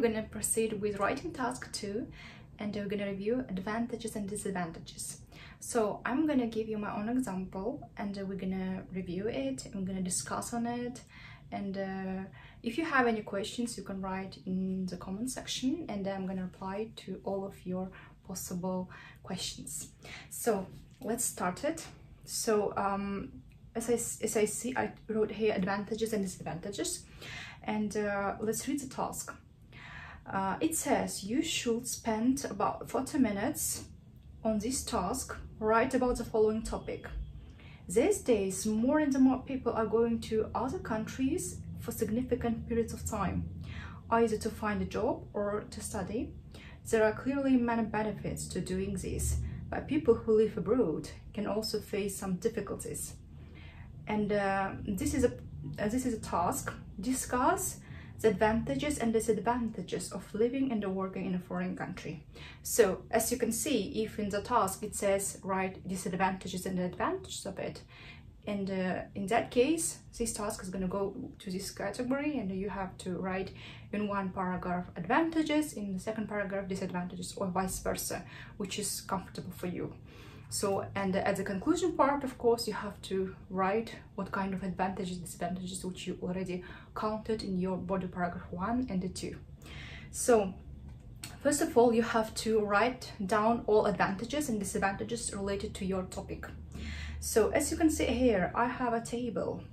gonna proceed with writing task 2, and we're gonna review advantages and disadvantages. So I'm gonna give you my own example, and we're gonna review it, and we're gonna discuss on it. And if you have any questions, you can write in the comment section, and I'm gonna reply to all of your possible questions. So let's start it. So as I see, I wrote here advantages and disadvantages, and let's read the task. It says you should spend about 40 minutes on this task. Write about the following topic. These days, more and more people are going to other countries for significant periods of time, either to find a job or to study. There are clearly many benefits to doing this, but people who live abroad can also face some difficulties. And this is a task. Discuss the advantages and disadvantages of living and working in a foreign country. So as you can see, if in the task it says write disadvantages and advantages of it, and in that case this task is going to go to this category, and you have to write in one paragraph advantages, in the second paragraph disadvantages, or vice versa, which is comfortable for you. So, and at the conclusion part, of course, you have to write what kind of advantages, disadvantages, which you already counted in your body paragraph 1 and 2. So first of all, you have to write down all advantages and disadvantages related to your topic. So as you can see here, I have a table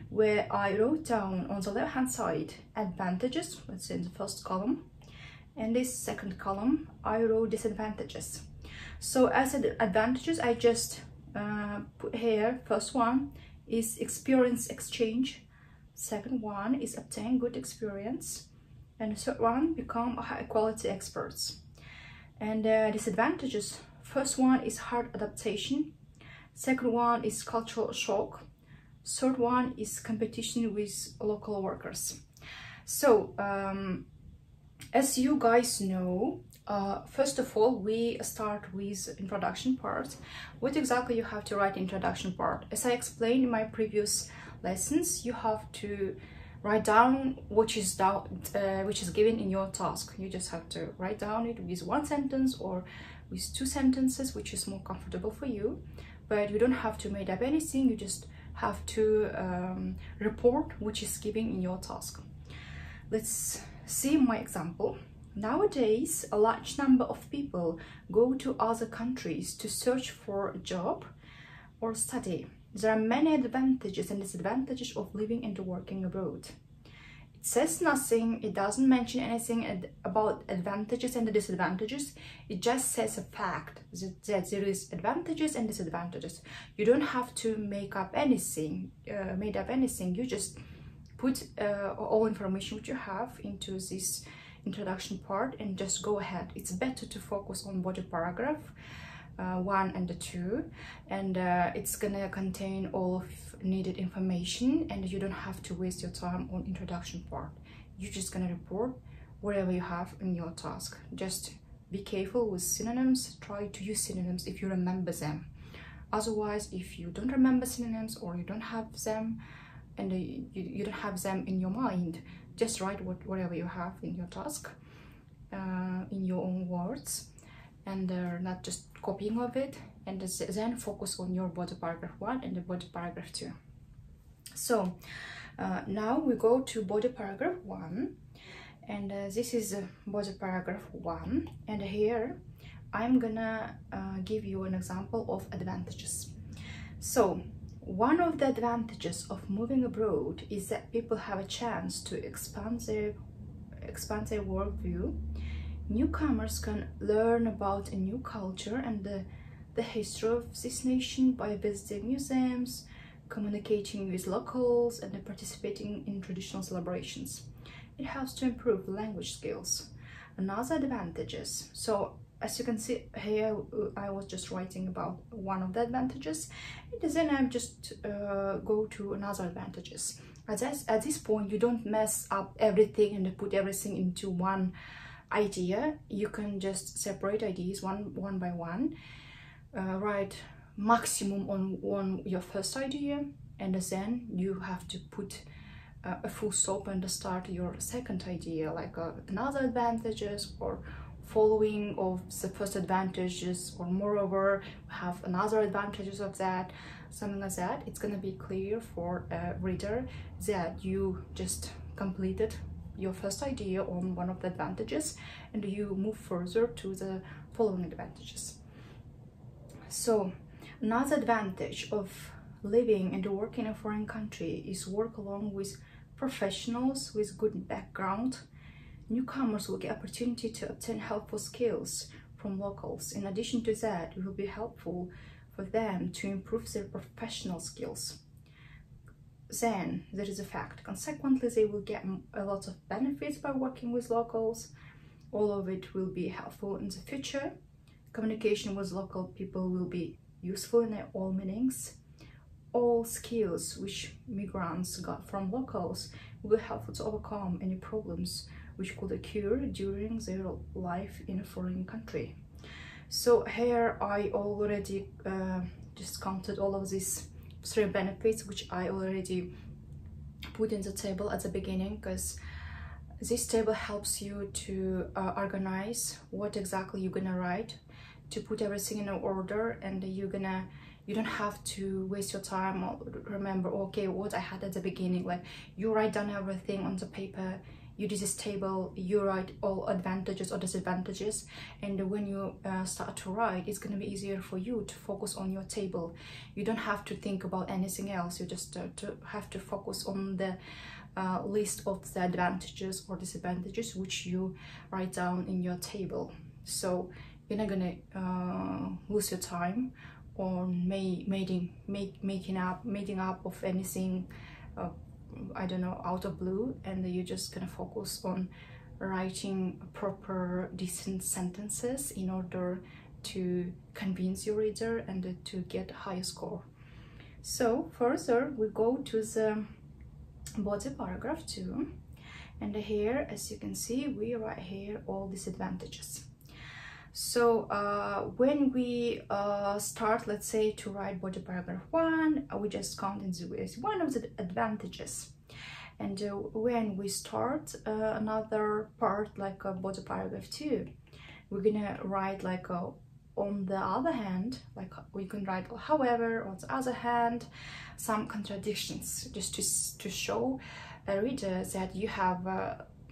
where I wrote down on the left hand side advantages, let's say in the first column, and this second column I wrote disadvantages. So as advantages, I just put here, first one is experience exchange, second one is obtain good experience, and the third one become high quality experts. And disadvantages, first one is hard adaptation, second one is cultural shock, third one is competition with local workers. So as you guys know, first of all, we start with introduction part. What exactly you have to write introduction part? As I explained in my previous lessons, you have to write down which is given in your task. You just have to write down it with one sentence or with 2 sentences, which is more comfortable for you. But you don't have to make up anything. You just have to report which is given in your task. Let's see my example. Nowadays, a large number of people go to other countries to search for a job or study. There are many advantages and disadvantages of living and working abroad. It says nothing, it doesn't mention anything about advantages and disadvantages. It just says a fact that there is advantages and disadvantages. You don't have to make up anything, you just put all information which you have into this introduction part and just go ahead. It's better to focus on body paragraph 1 and 2, and it's gonna contain all of needed information, and you don't have to waste your time on introduction part. You're just gonna report whatever you have in your task. Just be careful with synonyms. Try to use synonyms if you remember them. Otherwise, if you don't remember synonyms or you don't have them and you don't have them in your mind, just write whatever you have in your task in your own words, and not just copying of it, and then focus on your body paragraph 1 and the body paragraph 2. So now we go to body paragraph 1, and this is body paragraph 1, and here I'm gonna give you an example of advantages. So one of the advantages of moving abroad is that people have a chance to expand their worldview. Newcomers can learn about a new culture and the history of this nation by visiting museums, communicating with locals, and participating in traditional celebrations. It helps to improve language skills. Another advantages. So as you can see here, I was just writing about one of the advantages, and then I just go to another advantages. At this point, you don't mess up everything and put everything into one idea. You can just separate ideas one by one, write maximum on your first idea, and then you have to put a full stop and start your second idea, like another advantages or following of the first advantages, or moreover have another advantages of that, something like that. It's gonna be clear for a reader that you just completed your first idea on one of the advantages and you move further to the following advantages. So another advantage of living and working in a foreign country is work along with professionals with good background. Newcomers will get opportunity to obtain helpful skills from locals. In addition to that, it will be helpful for them to improve their professional skills. Then there is a fact. Consequently, they will get a lot of benefits by working with locals. All of it will be helpful in the future. Communication with local people will be useful in all meanings. All skills which migrants got from locals will be helpful to overcome any problems which could occur during their life in a foreign country. So here I already just counted all of these 3 benefits which I already put in the table at the beginning, because this table helps you to organize what exactly you're gonna write, to put everything in order, and you don't have to waste your time or remember, okay, what I had at the beginning. Like, you write down everything on the paper, you do this table, you write all advantages or disadvantages, and when you start to write, it's going to be easier for you to focus on your table. You don't have to think about anything else. You just have to focus on the list of the advantages or disadvantages which you write down in your table. So you're not gonna lose your time on making up of anything I don't know, out of blue, and you're just gonna focus on writing proper decent sentences in order to convince your reader and to get a higher score. So further we go to the body paragraph 2, and here, as you can see, we write here all disadvantages. So when we start, let's say, to write body paragraph 1, we just count in the as one of the advantages. And when we start another part, like body paragraph 2, we're gonna write like on the other hand, like we can write however, on the other hand, some contradictions, just to show a reader that you have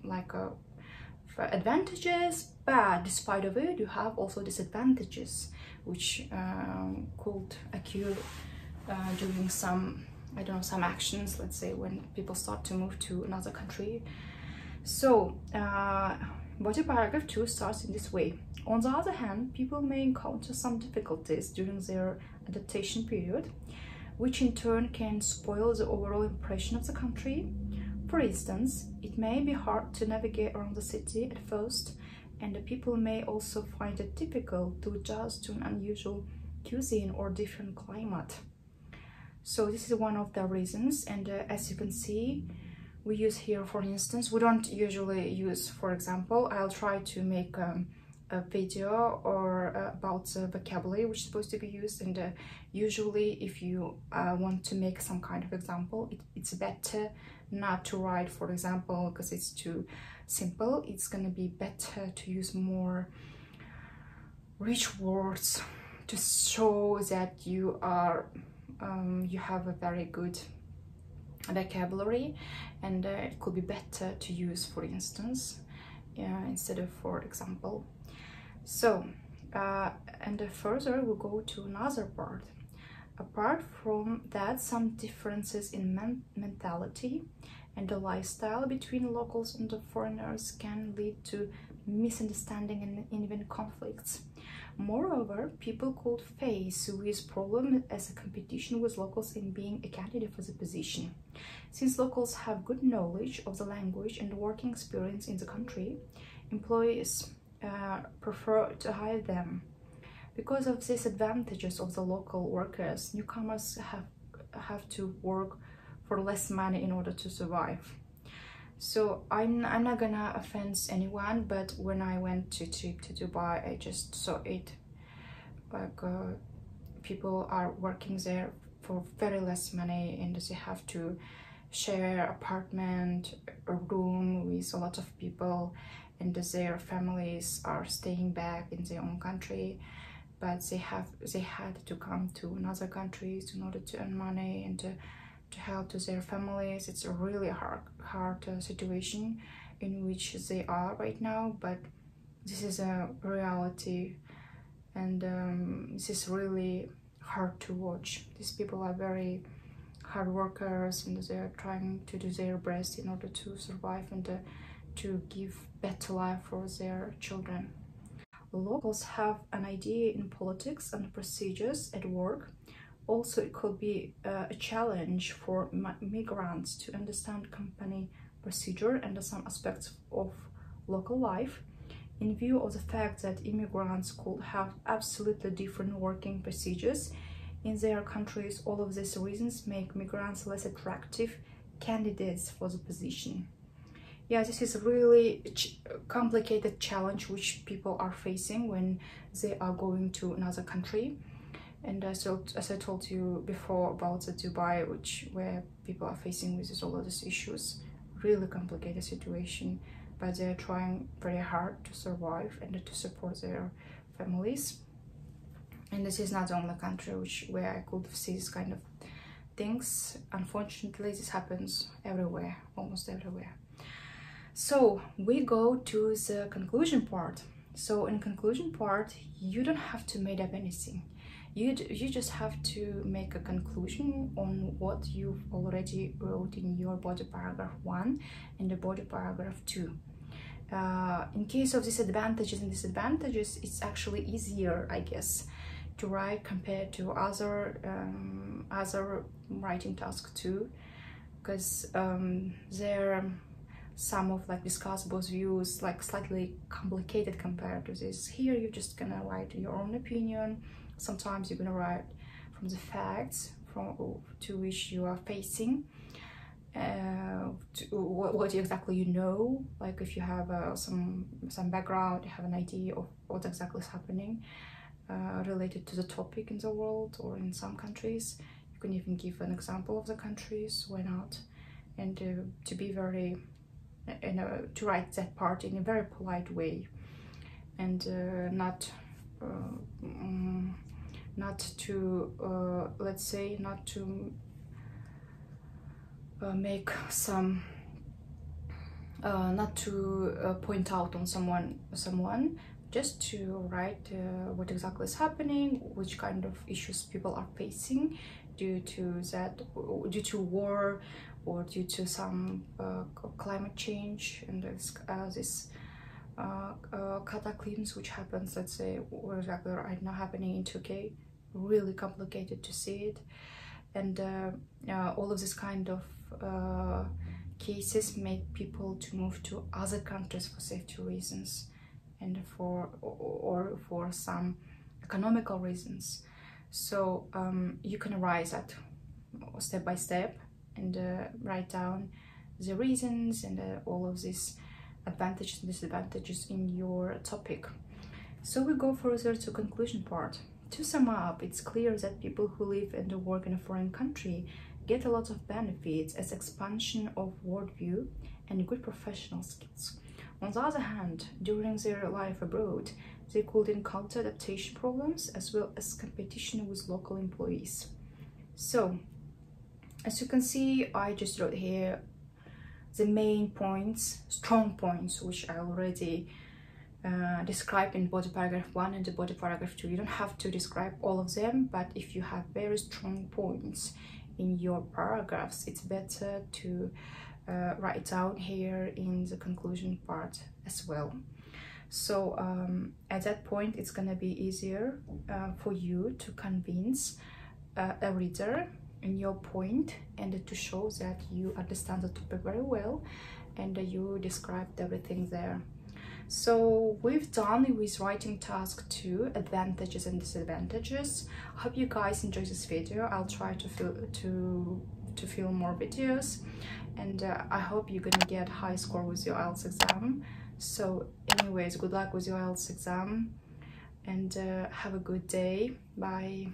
like advantages, but despite of it you have also disadvantages which could occur during some, I don't know, some actions, let's say when people start to move to another country. So body paragraph 2 starts in this way. On the other hand, people may encounter some difficulties during their adaptation period, which in turn can spoil the overall impression of the country. For instance, it may be hard to navigate around the city at first, and the people may also find it difficult to adjust to an unusual cuisine or different climate. So this is one of the reasons, and as you can see, we use here, for instance, we don't usually use, for example, I'll try to make a video or about the vocabulary which is supposed to be used, and usually if you want to make some kind of example, it's better not to write, for example, because it's too simple. It's gonna be better to use more rich words to show that you are you have a very good vocabulary, and it could be better to use, for instance, instead of for example. So and further we'll go to another part. Apart from that, some differences in mentality and the lifestyle between locals and the foreigners can lead to misunderstanding and even conflicts. Moreover, people could face with problem as a competition with locals in being a candidate for the position. Since locals have good knowledge of the language and working experience in the country, employees prefer to hire them. Because of these advantages of the local workers, newcomers have to work for less money in order to survive. So I'm not gonna offend anyone, but when I went to trip to Dubai, I just saw it like people are working there for very less money, and they have to share apartment, a room with a lot of people, and their families are staying back in their own country, but they had to come to another countries in order to earn money and to help to their families. It's a really hard situation in which they are right now, but this is a reality, and this is really hard to watch. These people are very hard workers, and they're trying to do their best in order to survive and to give better life for their children. Locals have an idea in politics and procedures at work. Also, it could be a challenge for migrants to understand company procedure and some aspects of local life, in view of the fact that immigrants could have absolutely different working procedures in their countries. All of these reasons make migrants less attractive candidates for the position. Yeah, this is a really complicated challenge which people are facing when they are going to another country. And so, as I told you before about the Dubai, where people are facing with all of these issues, really complicated situation, but they're trying very hard to survive and to support their families. And this is not the only country where I could see this kind of things. Unfortunately, this happens everywhere, almost everywhere. So we go to the conclusion part. So in conclusion part, you don't have to make up anything. You just have to make a conclusion on what you've already wrote in your body paragraph 1 and the body paragraph 2. In case of disadvantages and disadvantages, it's actually easier, I guess, to write compared to other writing task 2, because there some of like discuss both views like slightly complicated compared to this. Here you're just gonna write your own opinion. Sometimes you're gonna write from the facts to which you are facing, what exactly you know, like if you have some background, you have an idea of what exactly is happening related to the topic in the world or in some countries. You can even give an example of the countries, why not? And to be very to write that part in a very polite way, and not to let's say not to make some not to point out on someone, just to write what exactly is happening, which kind of issues people are facing due to war or due to some climate change and this cataclysms which happens, let's say, what exactly right now happening in Turkey. Really complicated to see it, and all of this kind of cases make people to move to other countries for safety reasons and for some economical reasons. So you can write that step by step and write down the reasons and all of these advantages and disadvantages in your topic. So we go further to conclusion part. To sum up, it's clear that people who live and work in a foreign country get a lot of benefits as expansion of worldview and good professional skills. On the other hand, during their life abroad, they could encounter adaptation problems as well as competition with local employees. So, as you can see, I just wrote here the main points, strong points, which I already described in body paragraph 1 and the body paragraph 2. You don't have to describe all of them, but if you have very strong points in your paragraphs, it's better to write down here in the conclusion part as well. So at that point, it's gonna be easier for you to convince a reader in your point and to show that you understand the topic very well and you described everything there. So we've done with writing task 2, advantages and disadvantages. Hope you guys enjoyed this video. I'll try to film more videos, and I hope you're gonna get high score with your IELTS exam. So anyways, good luck with your IELTS exam, and have a good day. Bye.